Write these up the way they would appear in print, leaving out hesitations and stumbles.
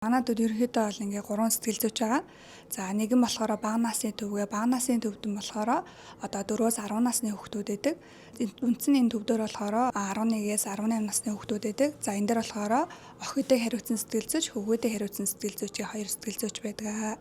Манайд ерөнхийдөө бол ингээ 3 сэтгэл зүйч байгаа. За нэг нь болохоор бага насны төвгээ, бага насны төвдөн болохоор одоо 4-өөс 10 насны хүүхдүүд байдаг. Үндсэн энэ төвдөр болохоор 11-ээс 18 насны хүүхдүүд байдаг. За энэ дээр болохоор охидыг хариуцсан сэтгэл зүйч, хөвгүүдийг хариуцсан сэтгэл зүйчийн 2 сэтгэл зүйч байдаг.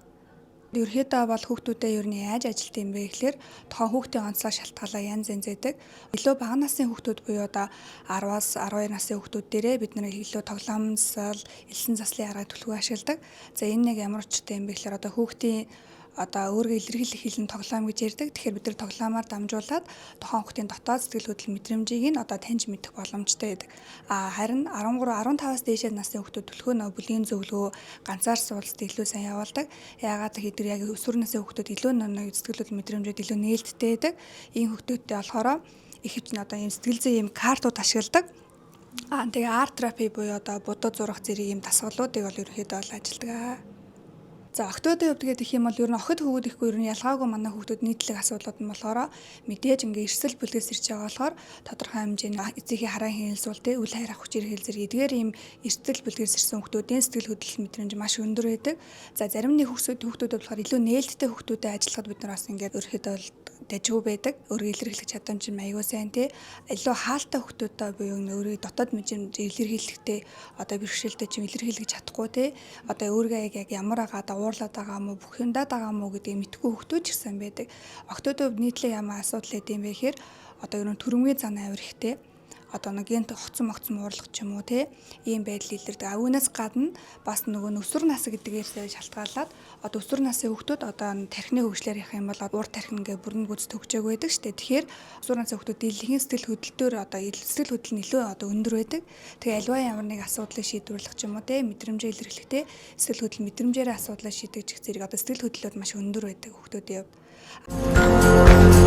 Ерөнхийдөө бол хүүхдүүдэд ер нь яаж ажилт юм бэ гэхээр тухайн хүүхдийн онцлог шалтгаалаа янз янз байдаг. Илүү бага насны хүүхдүүд буюу одоо 10-аас 12 насны хүүхдүүд дээрээ бид нэр илүү тоглоомсол, элсэн заслын арга төлөвөө ашигладаг. За энэ нэг ямар учиртай юм бэ гэхээр одоо хүүхдийн өөрийгөө илэрхийлэх хилэн тоглоом гэж ярьдаг. Тэгэхээр бид нар тоглоомоор дамжуулаад тухайн хүүхдийн дотоод сэтгэл хөдлөл мэдрэмжийг нь таньж мэдэх боломжтой байдаг. Харин 13, 15-аас дээшээ насны хүүхдүүд төлхөө бүлийн зөвлөгөө ганцаар суулцад илүү сайн явуулдаг. Яагаад гэхээр яг өсвөр насны хүүхдүүд илүү сэтгэл хөдлөл мэдрэмжүүд илүү нээлттэй байдаг. Ийм хүүхдүүдтэй болохоор ихэвч нь ийм сэтгэл зүйн ийм картууд ашигладаг. Тэгээ арт терапи буюу будад зурах зэрэг ийм дасгалуудыг бол ерөнхийдөө ажилтдаг. За охидуудын хувьд гэх юм бол ер нь охид хөвгүүд ихгүй ер нь ялгаагүй манай хүүхдүүд нийтлэг асуудлууд нь болохоор мэдээж ингээ эрсэл бүлгээс ирж байгаа болохоор тодорхой хэмжээний эцгийн хараа хяналтсуул үл хайр авах зэрэг зэрэг эдгээр ийм эрсэл бүлгээс ирсэн хүүхдүүдийн сэтгэл хөдлөл мэдрэмж маш өндөр байдаг. За зарим нэг хүүхдүүд болохоор илүү нээлттэй хүүхдүүдэд ажиллахад бид нар бас ингээ өөрөөдөө дажгүй байдаг. Өөрийгөө илэрхийлэх чадамж нь аягүй сайн тий. Илүү хаалттай хүүхдүүдтэй буюу өөрийн дотоод мэдрэмж илэрхийлэхдээ бэрхшээлтэй ч илэрхийлж чадахгүй тий. Өөрийгөө яг ямар агаад уурлаад байгаа мó бүх юмдаа байгаа мó гэдгийг мэдгүй хүүхдүүд ч гэсэн байдаг. Охидуудад нийтлэг ямар асуудал эд юм бэ гэхээр ер нь төрөмгийн зан авир ихтэй. Гэнт хоцсон уурлах ч юм уу тий. Ийм байдал илэрдэг. Үүнээс гадна бас өсвөр нас гэдгээрээ шалтгаалаад өсвөр насны хүүхдүүд тархины хөгжлөөр явах юм бол уур тархин ингээ бүрэн гүйц төгжөөг байдаг шүү дээ. Тэгэхээр өсвөр насны хүүхдүүд дэлхийн сэтгэл хөдлөлтөөр сэтгэл хөдлөл нь илүү өндөр байдаг. Тэгээ аливаа ямар нэг асуудлыг шийдвэрлэх ч юм уу тий. Мэдрэмжээ илэрхийлэхдээ сэтгэл хөдлөл мэдрэмжээрээ асуудлаа шийдэж их зэрэг сэтгэл хөдлөлөд маш өндөр байдаг хүүхдүүдийн хувьд.